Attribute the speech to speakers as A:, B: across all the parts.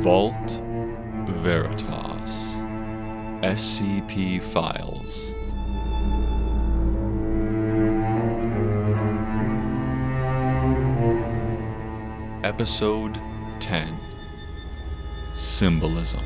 A: Vault Veritas SCP Files. Episode 10 Symbolism.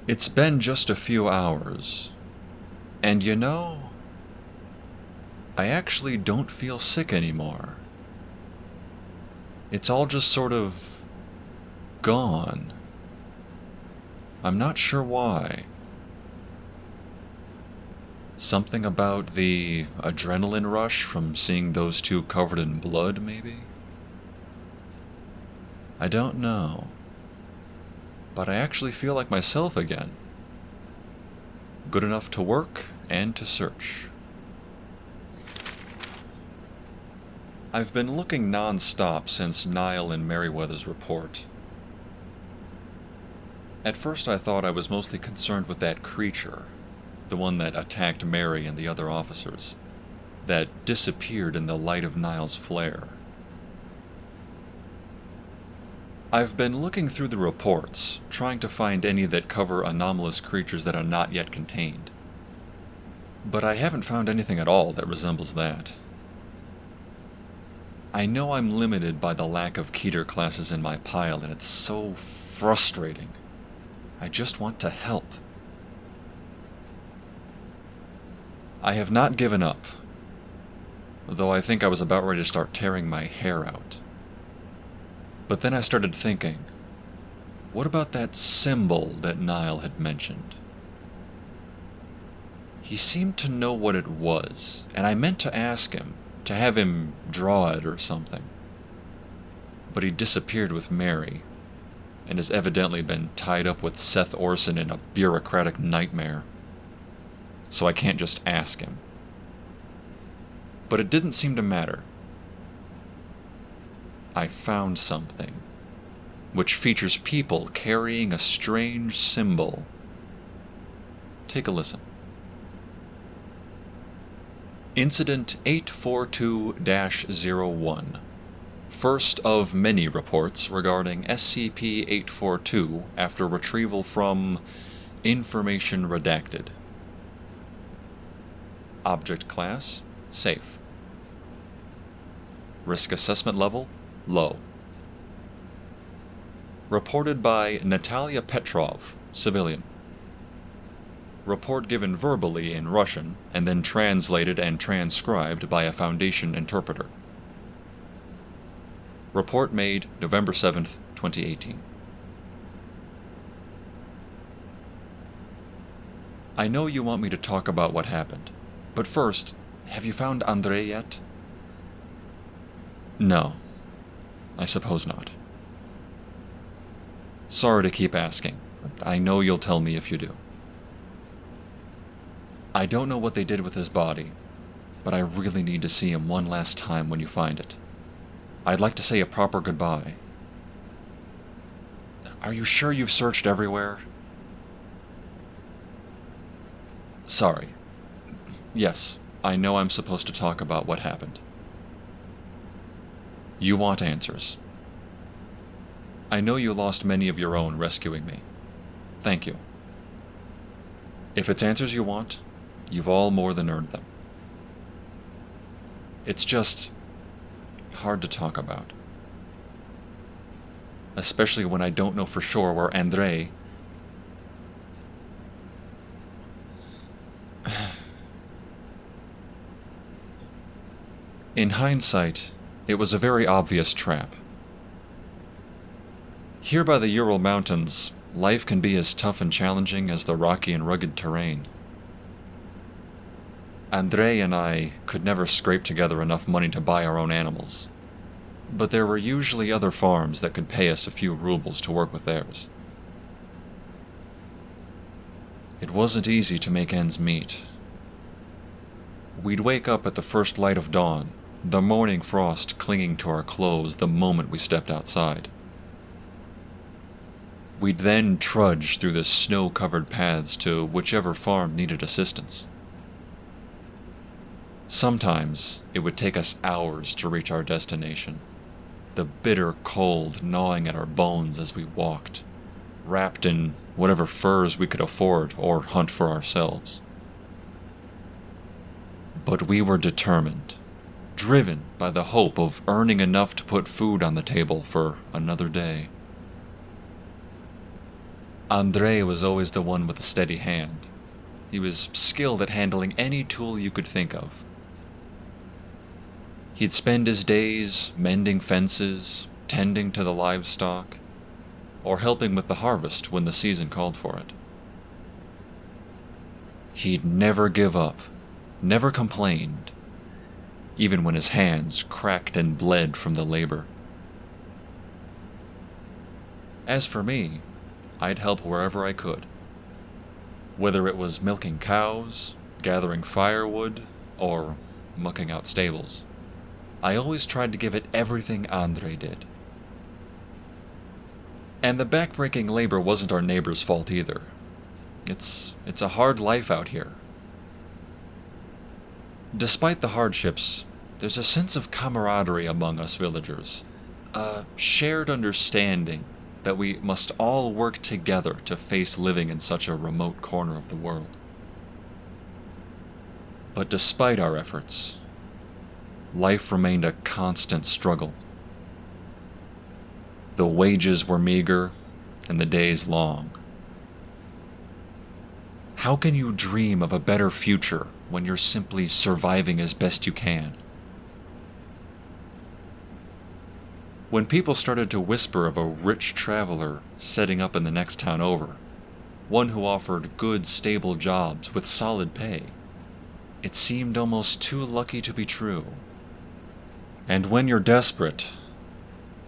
A: It's been just a few hours, and you know, I actually don't feel sick anymore. It's all just sort of gone. I'm not sure why. Something about the adrenaline rush from seeing those two covered in blood, maybe? I don't know. But I actually feel like myself again. Good enough to work and to search. I've been looking non-stop since Niall and Merriweather's report. At first I thought I was mostly concerned with that creature, the one that attacked Mary and the other officers, that disappeared in the light of Niall's flare. I've been looking through the reports, trying to find any that cover anomalous creatures that are not yet contained. But I haven't found anything at all that resembles that. I know I'm limited by the lack of Keter classes in my pile, and it's so frustrating. I just want to help. I have not given up, though I think I was about ready to start tearing my hair out. But then I started thinking, what about that symbol that Niall had mentioned? He seemed to know what it was, and I meant to ask him, to have him draw it or something. But he disappeared with Mary, and has evidently been tied up with Seth Orson in a bureaucratic nightmare. So I can't just ask him. But it didn't seem to matter. I found something, which features people carrying a strange symbol. Take a listen. Incident 842-01. First of many reports regarding SCP-842 after retrieval from Information Redacted. Object Class: Safe. Risk Assessment Level: Low. Reported by Natalia Petrov, civilian. Report given verbally in Russian, and then translated and transcribed by a Foundation interpreter. Report made November 7th, 2018. I know you want me to talk about what happened, but first, have you found Andrei yet? No. I suppose not. Sorry to keep asking. I know you'll tell me if you do. I don't know what they did with his body, but I really need to see him one last time when you find it. I'd like to say a proper goodbye. Are you sure you've searched everywhere? Sorry. Yes, I know I'm supposed to talk about what happened. You want answers. I know you lost many of your own rescuing me. Thank you. If it's answers you want, you've all more than earned them. It's just hard to talk about. Especially when I don't know for sure where Andrei... In hindsight, it was a very obvious trap. Here by the Ural Mountains, life can be as tough and challenging as the rocky and rugged terrain. Andre and I could never scrape together enough money to buy our own animals, but there were usually other farms that could pay us a few rubles to work with theirs. It wasn't easy to make ends meet. We'd wake up at the first light of dawn, the morning frost clinging to our clothes the moment we stepped outside. We'd then trudge through the snow-covered paths to whichever farm needed assistance. Sometimes it would take us hours to reach our destination, the bitter cold gnawing at our bones as we walked, wrapped in whatever furs we could afford or hunt for ourselves. But we were determined, driven by the hope of earning enough to put food on the table for another day. Andre was always the one with the steady hand. He was skilled at handling any tool you could think of. He'd spend his days mending fences, tending to the livestock, or helping with the harvest when the season called for it. He'd never give up, never complained, even when his hands cracked and bled from the labor. As for me, I'd help wherever I could. Whether it was milking cows, gathering firewood, or mucking out stables, I always tried to give it everything Andre did. And the backbreaking labor wasn't our neighbor's fault either. It's a hard life out here. Despite the hardships, there's a sense of camaraderie among us villagers, a shared understanding that we must all work together to face living in such a remote corner of the world. But despite our efforts, life remained a constant struggle. The wages were meager and the days long. How can you dream of a better future when you're simply surviving as best you can? When people started to whisper of a rich traveler setting up in the next town over, one who offered good, stable jobs with solid pay, it seemed almost too lucky to be true. And when you're desperate,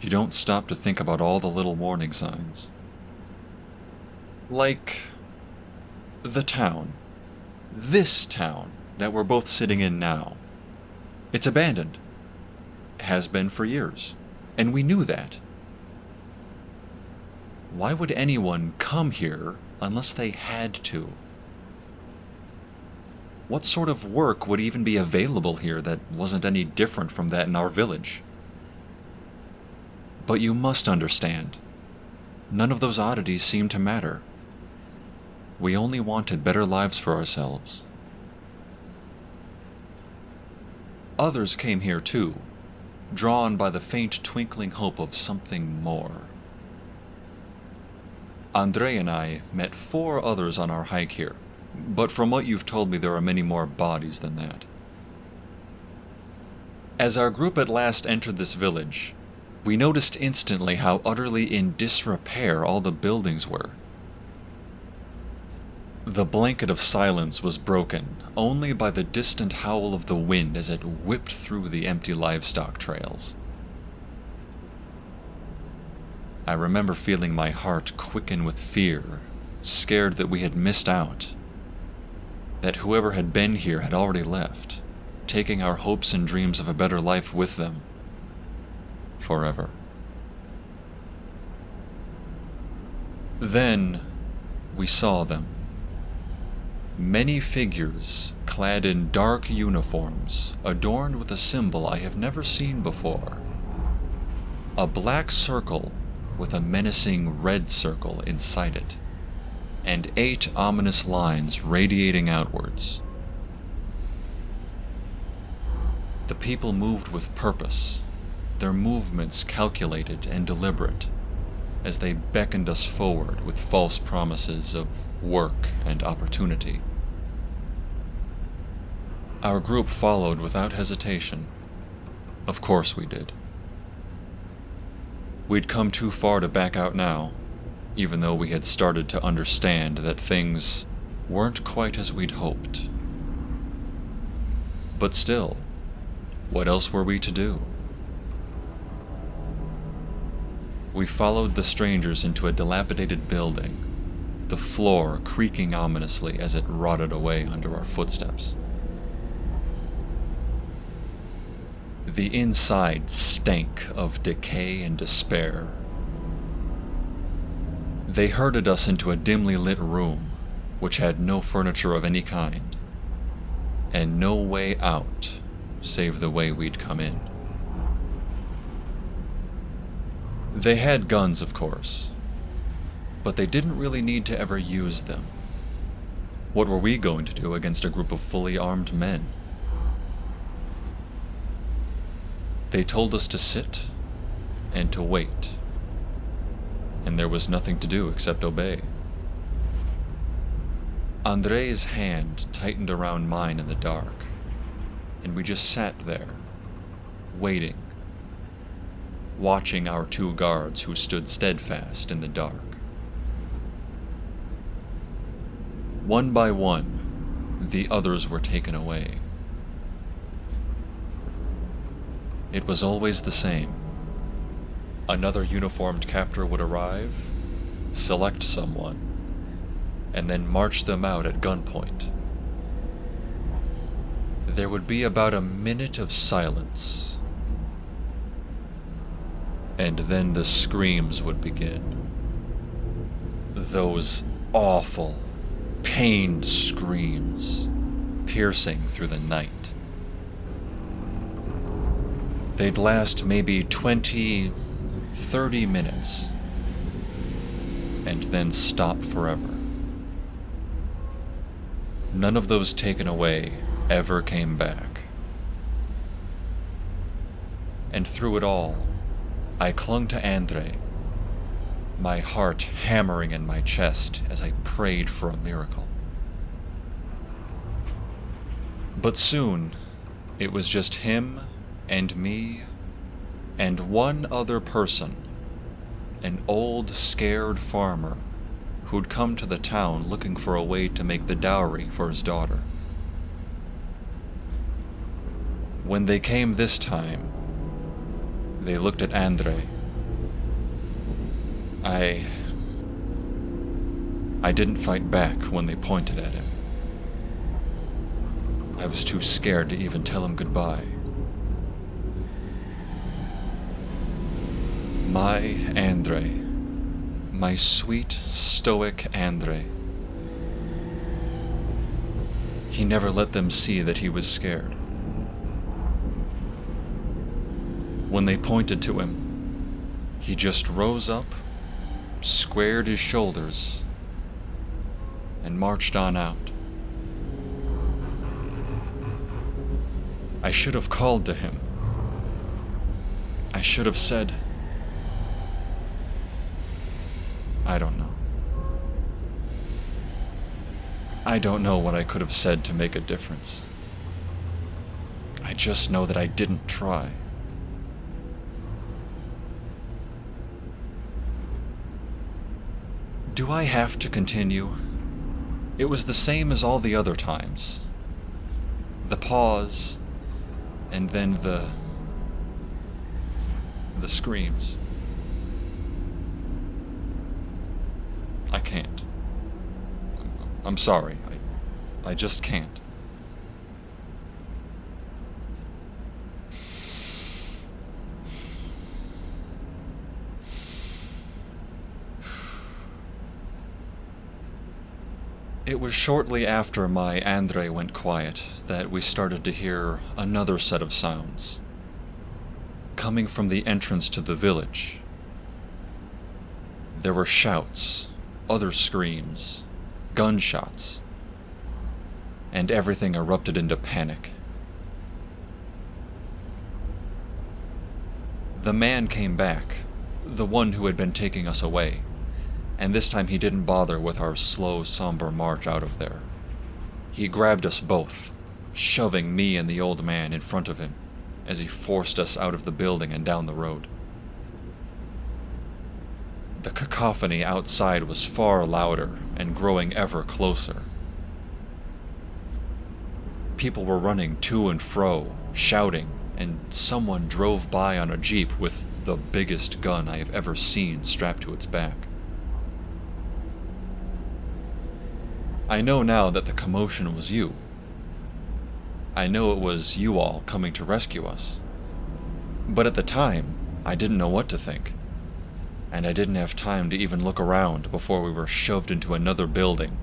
A: you don't stop to think about all the little warning signs. Like the town. This town that we're both sitting in now. It's abandoned. Has been for years. And we knew that. Why would anyone come here unless they had to? What sort of work would even be available here that wasn't any different from that in our village? But you must understand, none of those oddities seemed to matter. We only wanted better lives for ourselves. Others came here too, drawn by the faint twinkling hope of something more. Andre and I met 4 others on our hike here, but from what you've told me there are many more bodies than that. As our group at last entered this village, we noticed instantly how utterly in disrepair all the buildings were. The blanket of silence was broken only by the distant howl of the wind as it whipped through the empty livestock trails. I remember feeling my heart quicken with fear, scared that we had missed out, that whoever had been here had already left, taking our hopes and dreams of a better life with them, forever. Then we saw them. Many figures clad in dark uniforms, adorned with a symbol I have never seen before. A black circle with a menacing red circle inside it, and 8 ominous lines radiating outwards. The people moved with purpose, their movements calculated and deliberate, as they beckoned us forward with false promises of work and opportunity. Our group followed without hesitation. Of course we did. We'd come too far to back out now, even though we had started to understand that things weren't quite as we'd hoped. But still, what else were we to do? We followed the strangers into a dilapidated building, the floor creaking ominously as it rotted away under our footsteps. The inside stank of decay and despair. They herded us into a dimly lit room, which had no furniture of any kind, and no way out save the way we'd come in. They had guns, of course, but they didn't really need to ever use them. What were we going to do against a group of fully armed men? They told us to sit and to wait, and there was nothing to do except obey. Andre's hand tightened around mine in the dark, and we just sat there, waiting, watching our two guards who stood steadfast in the dark. One by one, the others were taken away. It was always the same. Another uniformed captor would arrive, select someone, and then march them out at gunpoint. There would be about a minute of silence, and then the screams would begin. Those awful, pained screams, piercing through the night. They'd last maybe 20, 30 minutes, and then stop forever. None of those taken away ever came back. And through it all, I clung to Andre, my heart hammering in my chest as I prayed for a miracle. But soon, it was just him and me and one other person, an old, scared farmer who'd come to the town looking for a way to make the dowry for his daughter. When they came this time, they looked at Andre. I didn't fight back when they pointed at him. I was too scared to even tell him goodbye. My Andre. My sweet, stoic Andre. He never let them see that he was scared. When they pointed to him, he just rose up, squared his shoulders, and marched on out. I should have called to him. I should have said, I don't know. I don't know what I could have said to make a difference. I just know that I didn't try. Do I have to continue? It was the same as all the other times. The pause, and then the screams. I can't. I'm sorry. I just can't. It was shortly after my Andre went quiet that we started to hear another set of sounds, coming from the entrance to the village. There were shouts, other screams, gunshots, and everything erupted into panic. The man came back, the one who had been taking us away, and this time he didn't bother with our slow, somber march out of there. He grabbed us both, shoving me and the old man in front of him as he forced us out of the building and down the road. The cacophony outside was far louder and growing ever closer. People were running to and fro, shouting, and someone drove by on a jeep with the biggest gun I have ever seen strapped to its back. I know now that the commotion was you. I know it was you all coming to rescue us. But at the time, I didn't know what to think. And I didn't have time to even look around before we were shoved into another building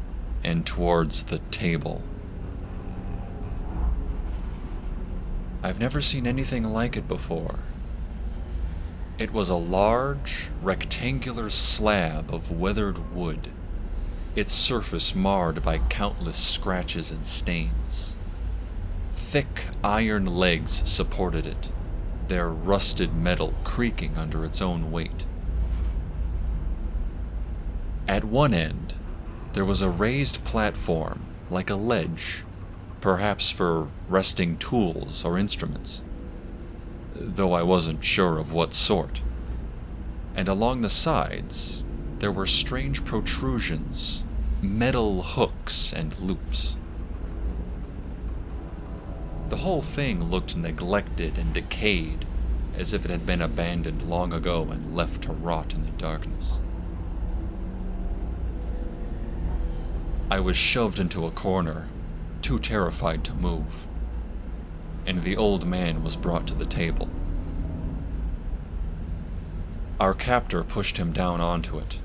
A: and towards the table. I've never seen anything like it before. It was a large, rectangular slab of weathered wood, its surface marred by countless scratches and stains. Thick iron legs supported it, their rusted metal creaking under its own weight. At one end, there was a raised platform, like a ledge, perhaps for resting tools or instruments, though I wasn't sure of what sort. And along the sides, there were strange protrusions, metal hooks and loops. The whole thing looked neglected and decayed, as if it had been abandoned long ago and left to rot in the darkness. I was shoved into a corner, too terrified to move, and the old man was brought to the table. Our captor pushed him down onto it,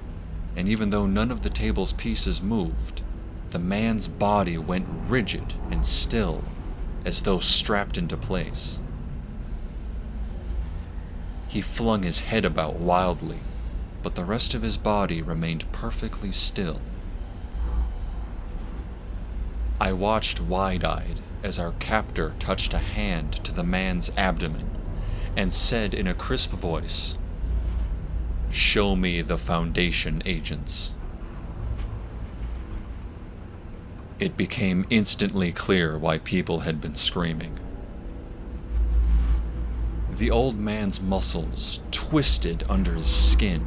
A: and even though none of the table's pieces moved, the man's body went rigid and still, as though strapped into place. He flung his head about wildly, but the rest of his body remained perfectly still. I watched wide-eyed as our captor touched a hand to the man's abdomen and said in a crisp voice, "Show me the Foundation agents." It became instantly clear why people had been screaming. The old man's muscles twisted under his skin,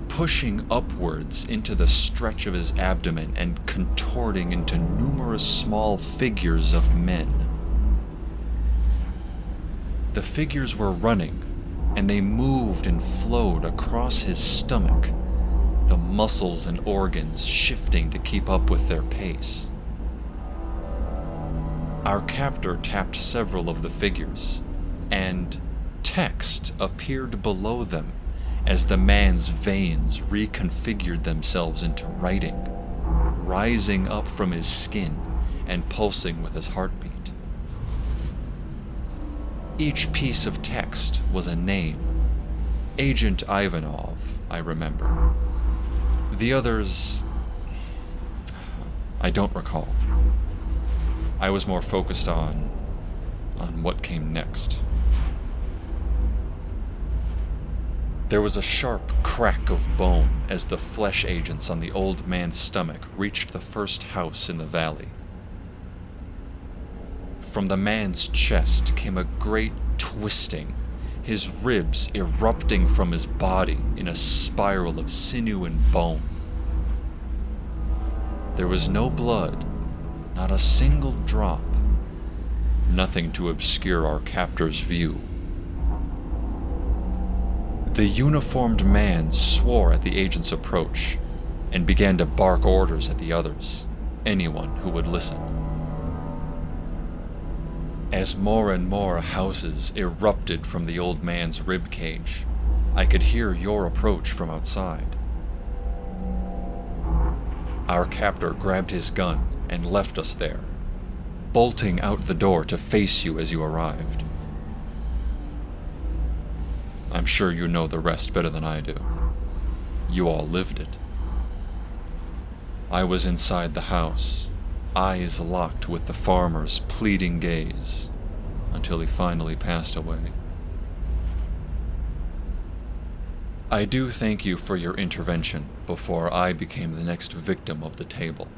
A: pushing upwards into the stretch of his abdomen and contorting into numerous small figures of men. The figures were running, and they moved and flowed across his stomach, the muscles and organs shifting to keep up with their pace. Our captor tapped several of the figures, and text appeared below them as the man's veins reconfigured themselves into writing, rising up from his skin and pulsing with his heartbeat. Each piece of text was a name. Agent Ivanov, I remember. The others, I don't recall. I was more focused on what came next. There was a sharp crack of bone as the flesh agents on the old man's stomach reached the first house in the valley. From the man's chest came a great twisting, his ribs erupting from his body in a spiral of sinew and bone. There was no blood, not a single drop, nothing to obscure our captor's view. The uniformed man swore at the agent's approach and began to bark orders at the others, anyone who would listen. As more and more houses erupted from the old man's ribcage, I could hear your approach from outside. Our captor grabbed his gun and left us there, bolting out the door to face you as you arrived. I'm sure you know the rest better than I do. You all lived it. I was inside the house, eyes locked with the farmer's pleading gaze, until he finally passed away. I do thank you for your intervention before I became the next victim of the table.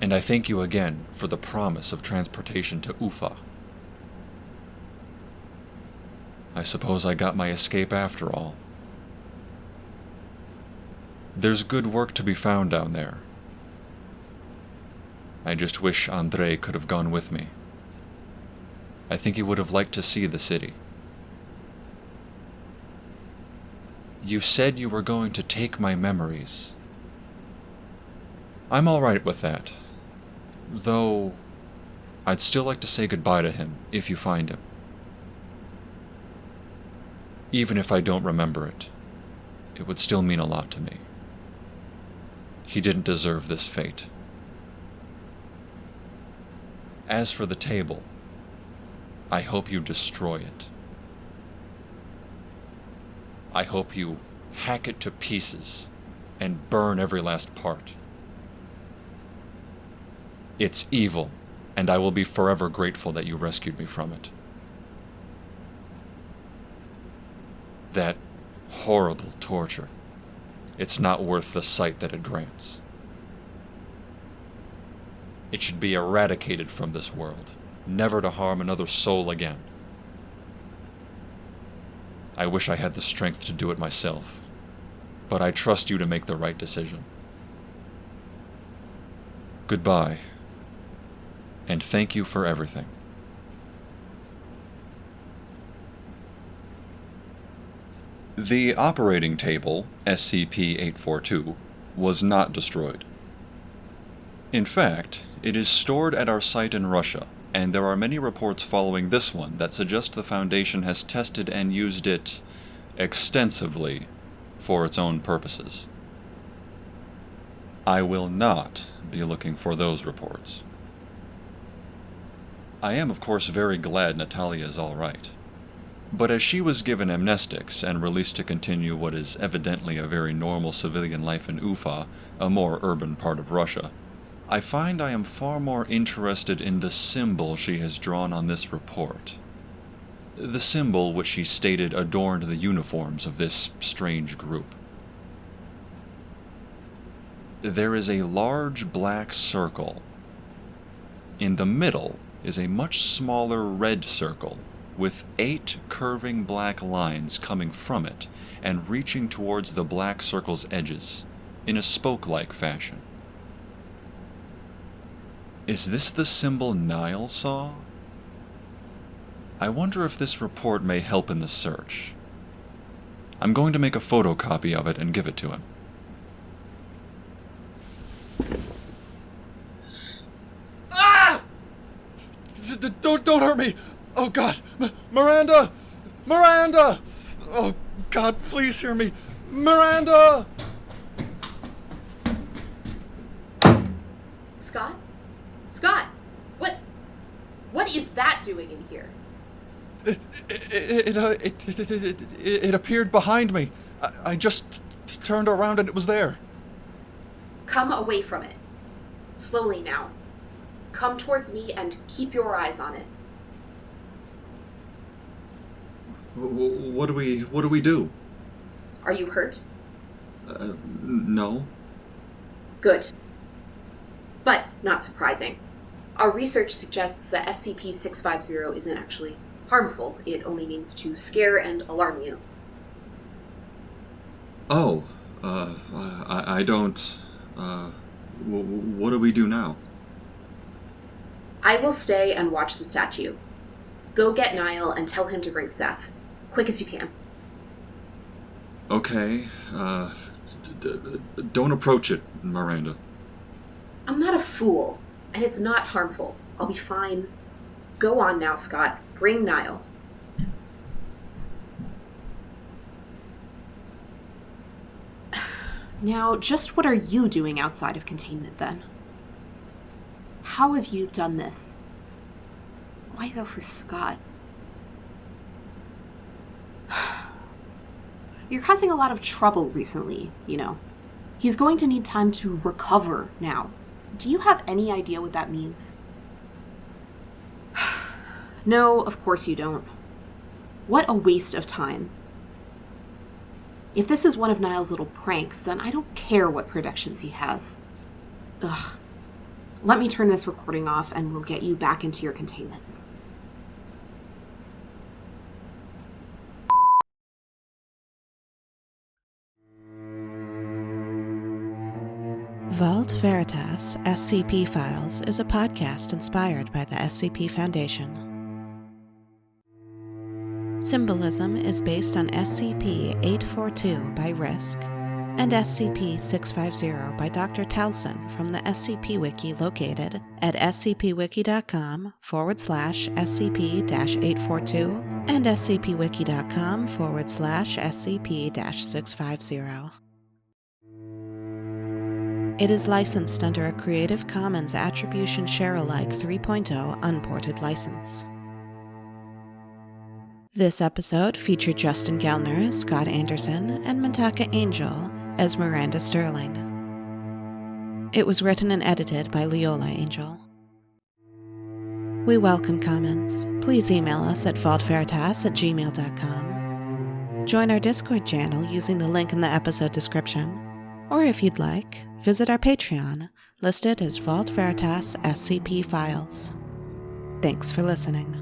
A: And I thank you again for the promise of transportation to Ufa. I suppose I got my escape after all. There's good work to be found down there. I just wish Andrei could have gone with me. I think he would have liked to see the city. You said you were going to take my memories. I'm all right with that. Though, I'd still like to say goodbye to him, if you find him. Even if I don't remember it, it would still mean a lot to me. He didn't deserve this fate. As for the table, I hope you destroy it. I hope you hack it to pieces and burn every last part. It's evil, and I will be forever grateful that you rescued me from it. That horrible torture. It's not worth the sight that it grants. It should be eradicated from this world, never to harm another soul again. I wish I had the strength to do it myself, but I trust you to make the right decision. Goodbye, and thank you for everything. The operating table, SCP-842, was not destroyed. In fact, it is stored at our site in Russia, and there are many reports following this one that suggest the Foundation has tested and used it extensively for its own purposes. I will not be looking for those reports. I am, of course, very glad Natalia is all right. But as she was given amnestics and released to continue what is evidently a very normal civilian life in Ufa, a more urban part of Russia, I find I am far more interested in the symbol she has drawn on this report. The symbol which she stated adorned the uniforms of this strange group. There is a large black circle. In the middle is a much smaller red circle, with 8 curving black lines coming from it and reaching towards the black circle's edges, in a spoke-like fashion. Is this the symbol Nile saw? I wonder if this report may help in the search. I'm going to make a photocopy of it and give it to him.
B: Ah! Don't hurt me! Oh God! Miranda! Miranda! Oh God, please hear me! Miranda!
C: Scott? Scott! What is that doing in here?
B: It appeared behind me. I just turned around and it was there.
C: Come away from it. Slowly now. Come towards me and keep your eyes on it.
B: What do we do?
C: Are you hurt?
B: No.
C: Good. But not surprising. Our research suggests that SCP-650 isn't actually harmful. It only means to scare and alarm you.
B: Oh, I don't... what do we do now?
C: I will stay and watch the statue. Go get Niall and tell him to bring Seth. Quick as you can.
B: Okay, don't approach it, Miranda.
C: I'm not a fool, and it's not harmful. I'll be fine. Go on now, Scott. Bring Niall. Now, just what are you doing outside of containment, then? How have you done this? Why go for Scott? You're causing a lot of trouble recently, you know. He's going to need time to recover now. Do you have any idea what that means? No, of course you don't. What a waste of time. If this is one of Niall's little pranks, then I don't care what predictions he has. Ugh. Let me turn this recording off and we'll get you back into your containment.
D: Vault Veritas SCP Files is a podcast inspired by the SCP Foundation. Symbolism is based on SCP-842 by Risk and SCP-650 by Dr. Towson from the SCP Wiki located at scpwiki.com/SCP-842 and scpwiki.com/SCP-650. It is licensed under a Creative Commons Attribution Share-alike 3.0 unported license. This episode featured Justin Gellner as Scott Anderson and Mintaka Angel as Miranda Sterling. It was written and edited by Leola Angel. We welcome comments. Please email us at vaultveritas@gmail.com. Join our Discord channel using the link in the episode description. Or if you'd like, visit our Patreon, listed as Vault Veritas SCP Files. Thanks for listening.